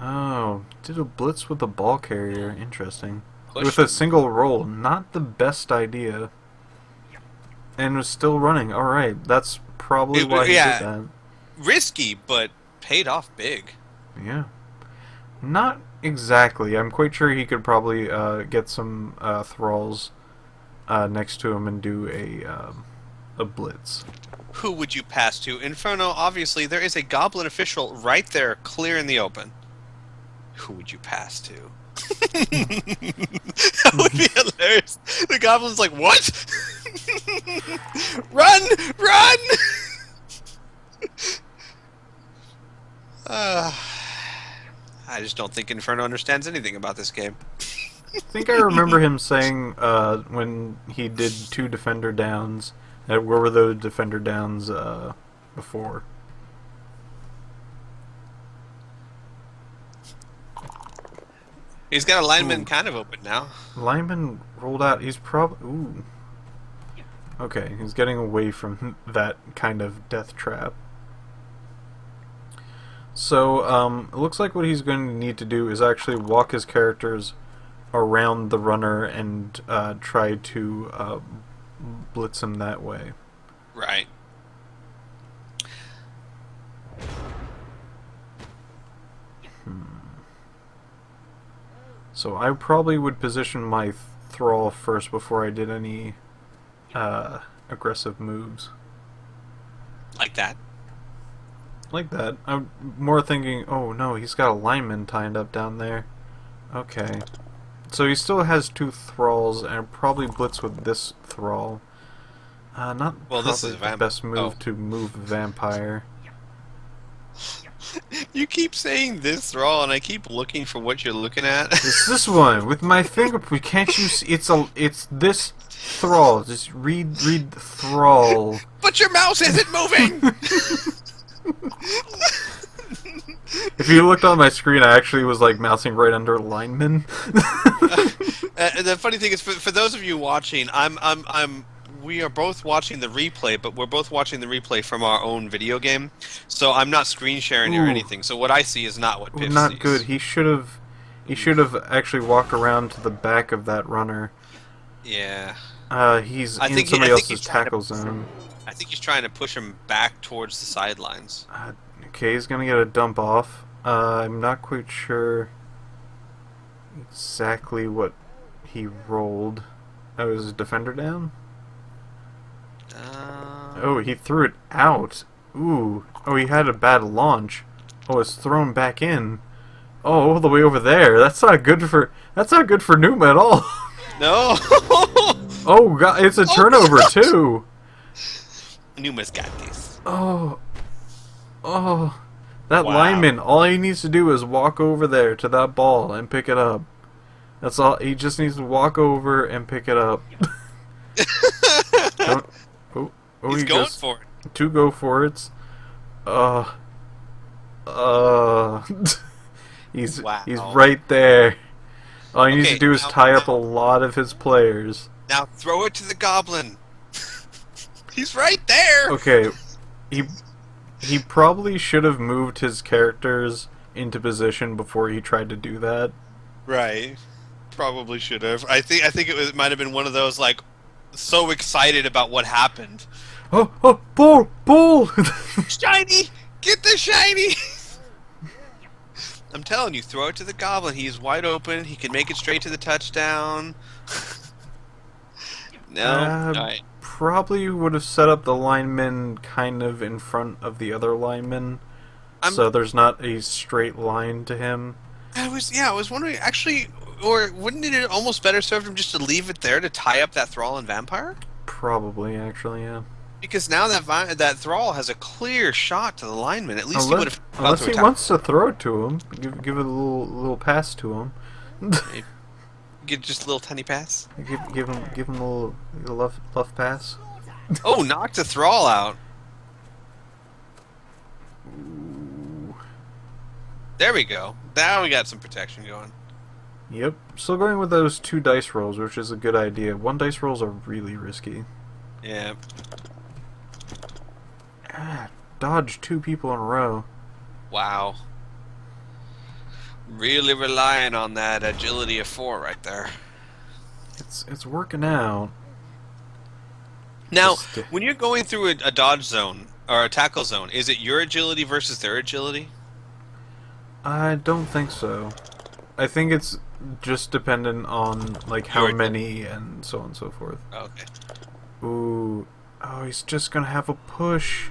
Oh, did a blitz with the ball carrier. Interesting. With a single roll. Not the best idea. And was still running. Alright, that's probably why he did that. Risky, but paid off big. Yeah. Not exactly. I'm quite sure he could probably get some thralls next to him and do a blitz. Who would you pass to? Inferno, obviously, there is a goblin official right there, clear in the open. Who would you pass to? That would be hilarious. The goblin's like, what? Run! Run! I just don't think Inferno understands anything about this game. I think I remember him saying when he did 2 defender downs, where were those defender downs before? He's got a lineman kind of open now. Lineman rolled out. He's probably... Ooh. Okay, he's getting away from that kind of death trap. So, it looks like what he's going to need to do is actually walk his characters around the runner and try to blitz him that way. Right. So I probably would position my thrall first before I did any aggressive moves. Like that. Like that. I'm more thinking, oh no, he's got a lineman tied up down there. Okay. So he still has 2 thralls, and I'll probably blitz with this thrall. Not well, this is the best move to move a vampire. You keep saying this thrall, and I keep looking for what you're looking at. It's this one with my fingerprint. Can't you see? It's this thrall. Just read thrall. But your mouse isn't moving. If you looked on my screen, I actually was like mousing right under lineman. The funny thing is, for those of you watching, we are both watching the replay, but we're both watching the replay from our own video game, so I'm not screen sharing or anything. So what I see is not what Piff sees. Not good. He should have actually walked around to the back of that runner. Yeah. He's in somebody else's tackle zone. I think he's trying to push him back towards the sidelines. Okay, he's gonna get a dump off. I'm not quite sure exactly what he rolled. Oh, is his defender down? Oh, he threw it out. Ooh. Oh, he had a bad launch. Oh, it's thrown back in. Oh, all the way over there. That's not good for Numa at all. No. Oh god, it's a turnover too. Numa's got this. Oh. That lineman, all he needs to do is walk over there to that ball and pick it up. That's all. He just needs to walk over and pick it up. He's going for it. 2 go for it. He's right there. All he needs to do is tie up a lot of his players. Now throw it to the goblin. He's right there. Okay, he probably should have moved his characters into position before he tried to do that. Right. Probably should have. I think it might have been one of those like so excited about what happened. Oh, bull! Shiny! Get the shiny! I'm telling you, throw it to the goblin. He's wide open. He can make it straight to the touchdown. No? Alright. Probably would have set up the lineman kind of in front of the other lineman. I'm. so there's not a straight line to him. I was wondering actually, or wouldn't it almost better serve him just to leave it there to tie up that thrall and vampire? Probably, actually, yeah. Because now that thrall has a clear shot to the lineman. At least he would Unless, have about unless to he attack. wants to throw it to him, give it a little pass to him. Maybe. Get just a little tiny pass. Give him a little love pass. Oh, knocked the thrall out. Ooh. There we go. Now we got some protection going. Yep, still going with those 2 dice rolls, which is a good idea. 1 dice rolls are really risky. Yeah. Ah, dodge 2 people in a row. Wow. Really relying on that agility of 4 right there. It's working out. Now, Just, when you're going through a dodge zone or a tackle zone, is it your agility versus their agility? I don't think so. I think it's just dependent on like how Your many and so on and so forth. Okay. Ooh, oh, he's just gonna have a push.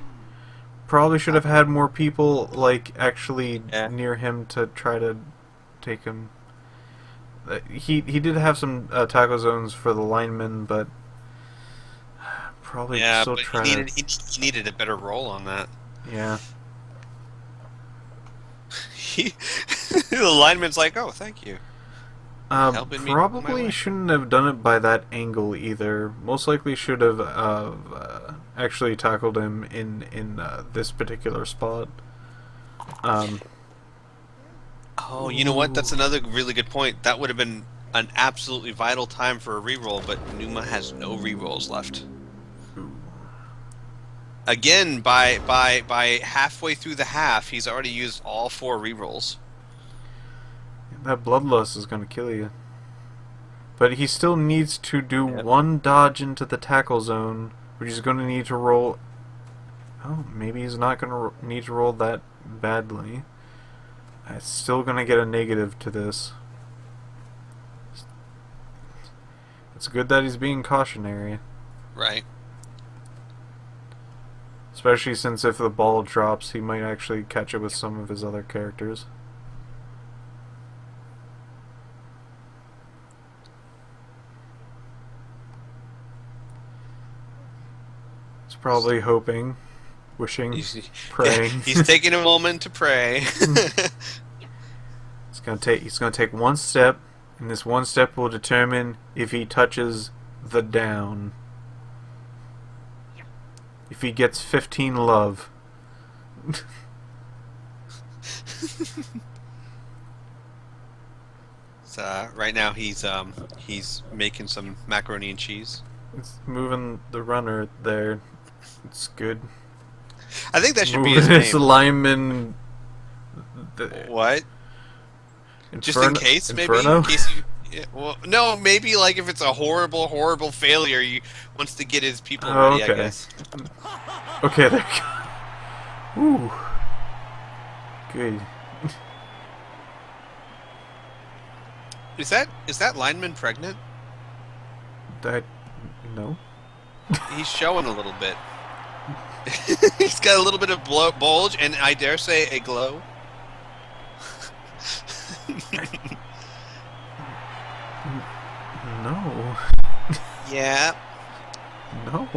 Probably should have had more people like actually near him to try to take him. He did have some tackle zones for the linemen, but probably still but try he to. needed a better roll on that. Yeah. He, the lineman's like, "Oh, thank you." Helping me on my Probably way. shouldn't have done it by that angle either. Most likely should have actually tackled him in this particular spot. Oh, you know what? That's another really good point. That would have been an absolutely vital time for a reroll, but Numa has no rerolls left. Again, by halfway through the half, he's already used all 4 rerolls. That bloodlust is going to kill you. But he still needs to do 1 dodge into the tackle zone, which he's going to need to roll. Oh, maybe he's not going to need to roll that badly. It's still going to get a negative to this. It's good that he's being cautionary. Right. Especially since if the ball drops, he might actually catch it with some of his other characters. He's probably hoping, wishing, praying. He's taking a moment to pray. He's gonna take 1 step, and this 1 step will determine if he touches the down. If he gets 15 love. So, right now he's making some macaroni and cheese. It's moving the runner there. It's good. I think that should be Moving his his name. lineman. What? Just in case, maybe? Inferno? In case you, yeah, well, no, maybe like if it's a horrible, horrible failure, he wants to get his people ready, okay. I guess. Okay, there you go. Ooh. Good. Is that lineman pregnant? No. He's showing a little bit. He's got a little bit of bulge, and I dare say a glow. No. Yeah. No.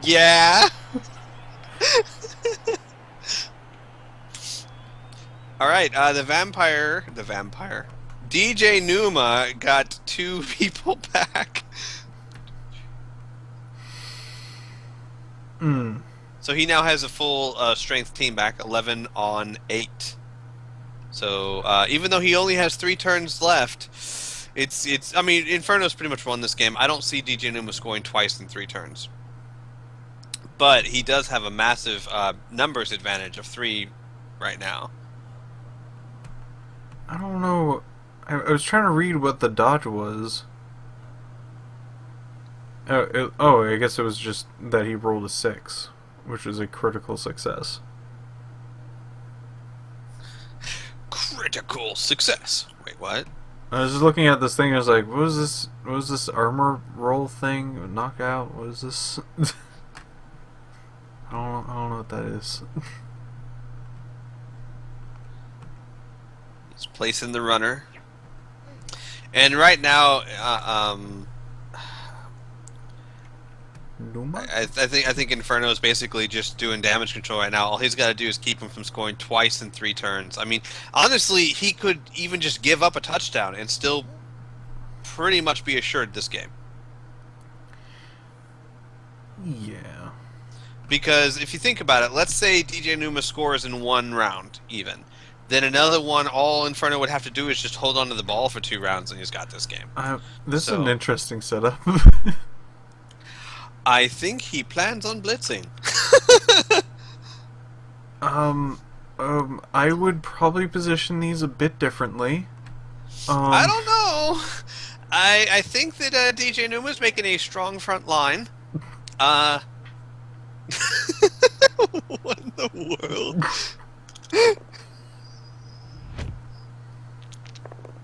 Yeah. All right. The vampire. DJnuma got 2 people back. So he now has a full strength team back, 11 on 8. So even though he only has 3 turns left, it's. I mean, Inferno's pretty much won this game. I don't see DJnuma scoring twice in 3 turns, but he does have a massive numbers advantage of 3 right now. I don't know. I was trying to read what the dodge was. I guess it was just that he rolled a 6, which is a critical success. Critical success. Wait, what? I was just looking at this thing. I was like, "What was this? What was this armor roll thing? Knockout? What is this?" I don't know what that is. He's placing the runner. And right now, Numa? I think Inferno is basically just doing damage control right now. All he's got to do is keep him from scoring twice in 3 turns. I mean, honestly, he could even just give up a touchdown and still pretty much be assured this game. Yeah. Because if you think about it, let's say DJnuma scores in 1 round even. Then another one, all Inferno would have to do is just hold on to the ball for 2 rounds and he's got this game. This is an So interesting setup. I think he plans on blitzing. I would probably position these a bit differently. I don't know. I think that DJnuma is making a strong front line. What in the world?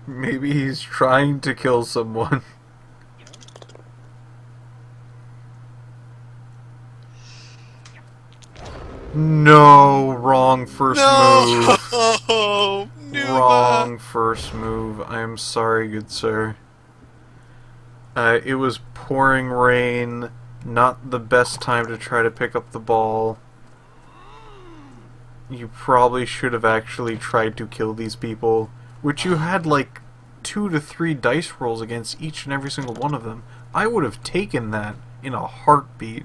Maybe he's trying to kill someone. No, wrong first move. No, Numa. Wrong first move. I am sorry, good sir. It was pouring rain. Not the best time to try to pick up the ball. You probably should have actually tried to kill these people, which you had like 2 to 3 dice rolls against each and every single one of them. I would have taken that in a heartbeat.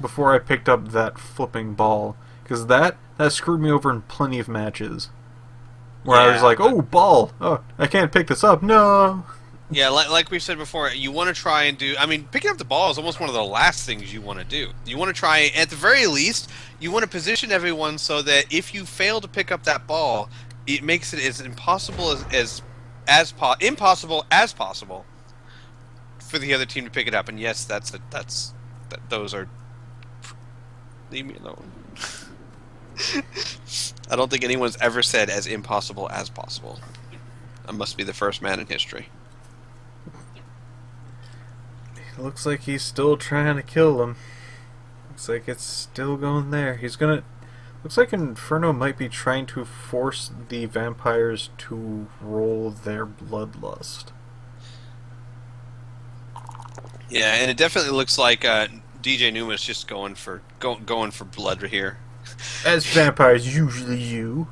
Before I picked up that flipping ball, because that screwed me over in plenty of matches. Where I was like, oh, ball! Oh, I can't pick this up, no! Yeah, like we said before, you want to try and do... I mean, picking up the ball is almost one of the last things you want to do. You want to try, at the very least, you want to position everyone so that if you fail to pick up that ball, it makes it as impossible impossible as possible for the other team to pick it up. And yes, those are... Leave me alone. I don't think anyone's ever said as impossible as possible. I must be the first man in history. It looks like he's still trying to kill him. Looks like it's still going there. He's gonna... Looks like Inferno might be trying to force the vampires to roll their bloodlust. Yeah, and it definitely looks like DJnuma is just going for blood right here. As vampires usually do.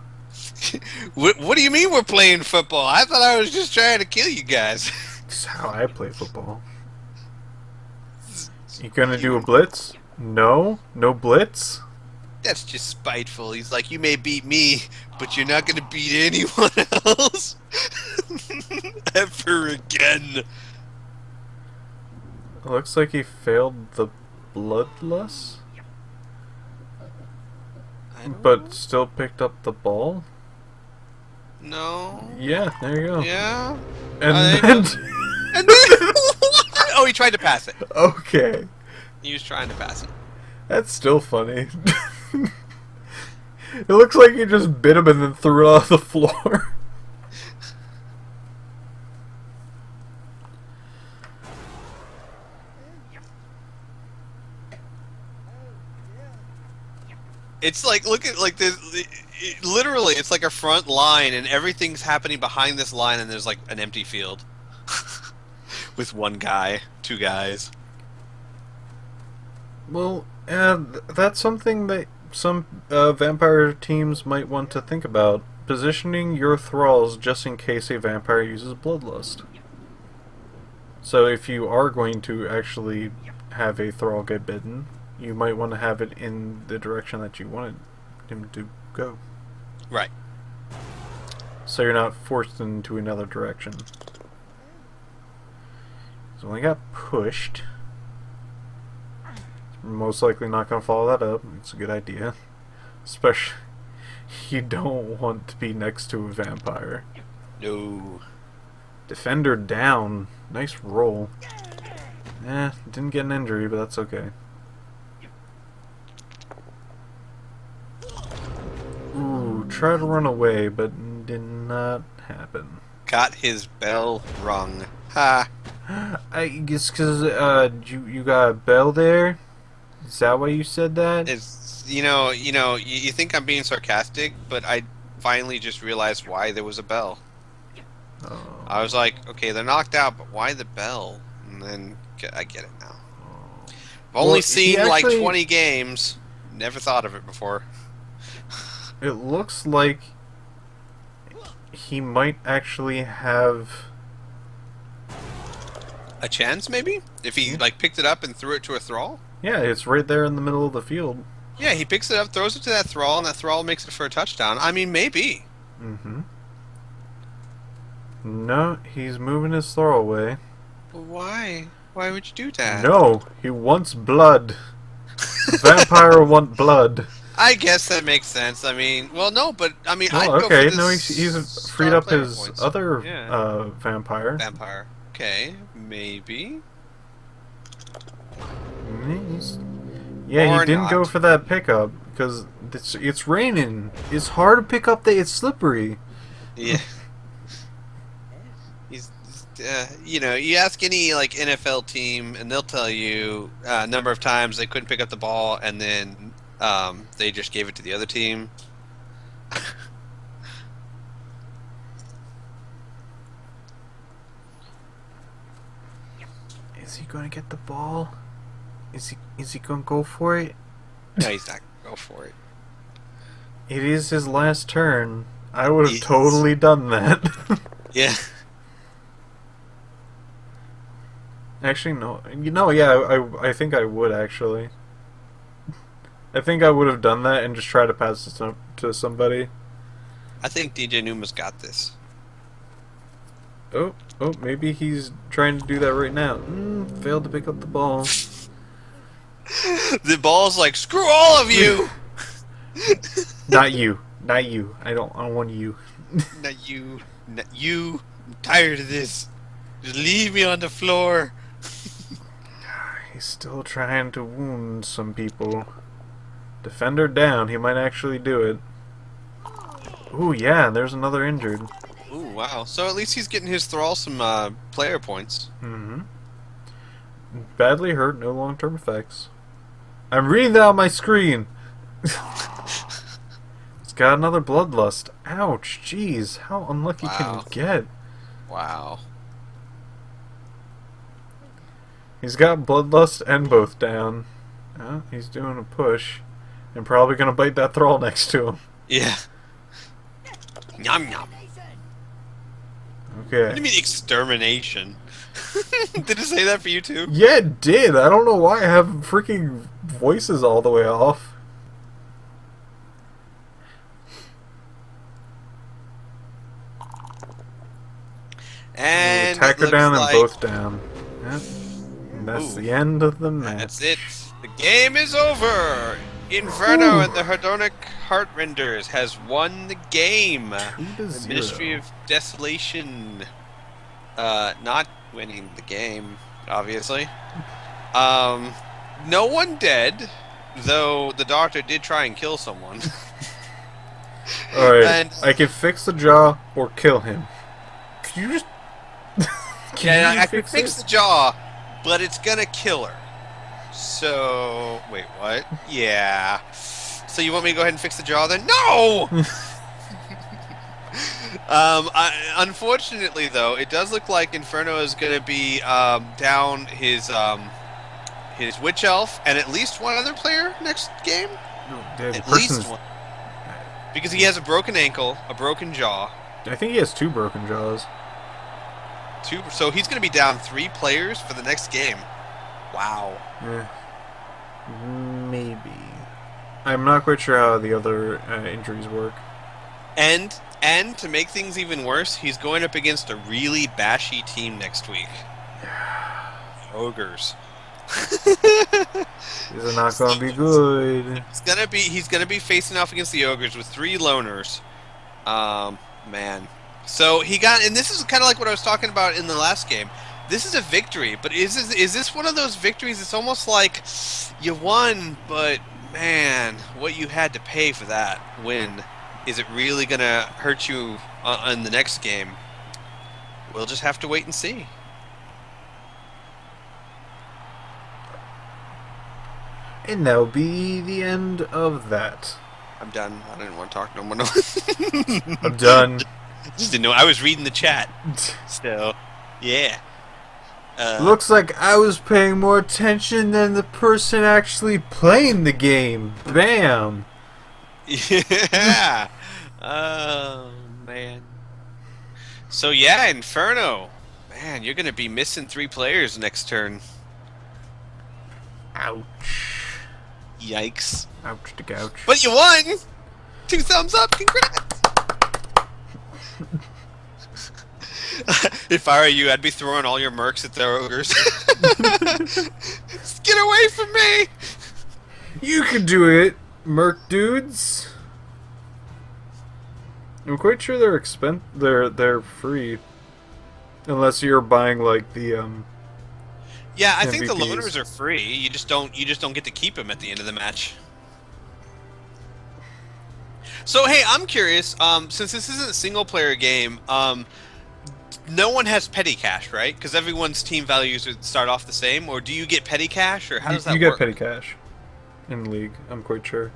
What do you mean we're playing football? I thought I was just trying to kill you guys. That's how I play football. You gonna do a blitz? No? No blitz? That's just spiteful. He's like, you may beat me, but you're not gonna beat anyone else ever again. It looks like he failed the bloodlust, but still picked up the ball. No. Yeah, there you go. Yeah. And then... And then oh, he tried to pass it. Okay. He was trying to pass it. That's still funny. It looks like he just bit him and then threw it off the floor. It's like, look at like this. Literally, it's like a front line, and everything's happening behind this line, and there's like an empty field with one guy, 2 guys. Well, that's something that some vampire teams might want to think about. Positioning your thralls just in case a vampire uses bloodlust. So if you are going to actually have a thrall get bitten, you might want to have it in the direction that you wanted him to go. Right. So you're not forced into another direction. So when he got pushed, most likely not going to follow that up. It's a good idea. Especially, you don't want to be next to a vampire. No. Defender down. Nice roll. Didn't get an injury, but that's okay. Ooh, try to run away, but did not happen. Got his bell rung. Ha. I guess because you got a bell there. Is that why you said that? It's you think I'm being sarcastic, but I finally just realized why there was a bell. Oh, I was like, okay, they're knocked out, but why the bell? And then I get it now. oh. I've only Well, he seen like actually. 20 games. Never thought of it before. It looks like he might actually have. A chance, maybe? If he Yeah, like picked it up and threw it to a thrall? yeah, it's right there in the middle of the field. Yeah, he picks it up, throws it to that thrall, and that thrall makes it for a touchdown. I mean, maybe. Mm-hmm. No, he's moving his throw away. But why? Why would you do that? No, he wants blood. A vampire want blood. I guess that makes sense. I mean, well, no, but I mean, Oh, I'd go for okay. this No, he's freed star up player his points. other Yeah, vampire. vampire. Okay, maybe He's- Yeah, he or didn't go not. for that pickup because it's raining. It's hard to pick up. It's slippery. Yeah, you ask any like NFL team, and they'll tell you a number of times they couldn't pick up the ball, and then they just gave it to the other team. Is he going to get the ball? Is he going to go for it? No, he's not gonna go for it. It is his last turn. I would have He's- totally done that. Yeah. Actually, no. Yeah, I think I would actually. I think I would have done that and just try to pass it to somebody. I think DJnuma's got this. Oh, maybe he's trying to do that right now. Failed to pick up the ball. The ball's like, screw all of you! Not you. I don't want you. Not you. Not you. I'm tired of this. Just leave me on the floor. He's still trying to wound some people. Defender down. He might actually do it. Ooh, yeah, there's another injured. Ooh, wow. So at least he's getting his thrall some player points. Mm-hmm. Badly hurt, no long-term effects. I'm reading that on my screen. It's got another bloodlust. Ouch, jeez. How unlucky can Wow. you get? Wow. He's got bloodlust and both down. Oh, he's doing a push. And probably gonna bite that thrall next to him. Yeah. Yum yum. What do Okay. you mean extermination? Did it say that for you too? Yeah, it did. I don't know why I have freaking voices all the way off. And Attack her it down looks and like both down. Yep. And that's Ooh. the end of the match. that's it. The game is over. Inferno Ooh. and the Hedonic Heartrenders has won the game. 2-0. The Ministry of Desolation not winning the game, obviously. No one dead, though the doctor did try and kill someone. Alright, And- I can fix the jaw or kill him. Can you just... Yeah, you I could fix it? the jaw, but it's gonna kill her. So, wait, what? Yeah. So you want me to go ahead and fix the jaw then? No! Unfortunately, though, it does look like Inferno is going to be down his witch elf and at least one other player next game. The At person's... least one, because he has a broken ankle, a broken jaw. I think he has 2 broken jaws. So he's going to be down 3 players for the next game. Wow. Maybe. I'm not quite sure how the other injuries work. And to make things even worse, he's going up against a really bashy team next week. Ogres. These are not going to be good. He's gonna be facing off against the ogres with 3 loners. Man. So he got, and this is kind of like what I was talking about in the last game. This is a victory, but is this one of those victories? It's almost like you won, but man, what you had to pay for that win. Is it really gonna hurt you in the next game? We'll just have to wait and see. And that'll be the end of that. I'm done. I didn't want to talk no more. No. I'm done. Just didn't know. I was reading the chat. So, yeah. Looks like I was paying more attention than the person actually playing the game. Bam! Yeah. Oh, man. So, yeah, Inferno. Man, you're going to be missing 3 players next turn. Ouch. Yikes. Ouch to gouch. But you won! 2 thumbs up. Congrats! If I were you, I'd be throwing all your mercs at the ogres. Just get away from me! You can do it, merc dudes. I'm quite sure they're free, unless you're buying like the Yeah, I think the MVPs. loaners are free. You just don't get to keep them at the end of the match. So hey, I'm curious. Since this isn't a single player game, no one has petty cash, right? Because everyone's team values would start off the same. Or do you get petty cash, or how does that You get work? petty cash in League. I'm quite sure.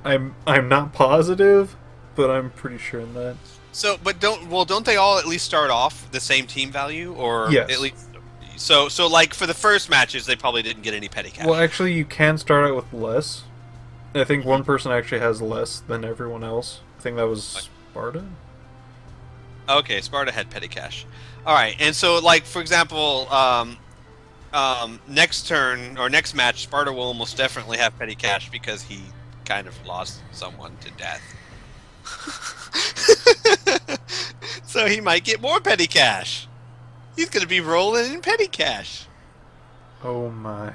I'm not positive, but I'm pretty sure in that. So, but don't they all at least start off the same team value, or Yes. at least? So like for the first matches, they probably didn't get any petty cash. Well, actually, you can start out with less. I think one person actually has less than everyone else. I think that was Sparta. Okay, Sparta had petty cash. All right, and so like for example, next turn or next match, Sparta will almost definitely have petty cash because he kind of lost someone to death. So he might get more petty cash. He's gonna be rolling in petty cash. Oh my.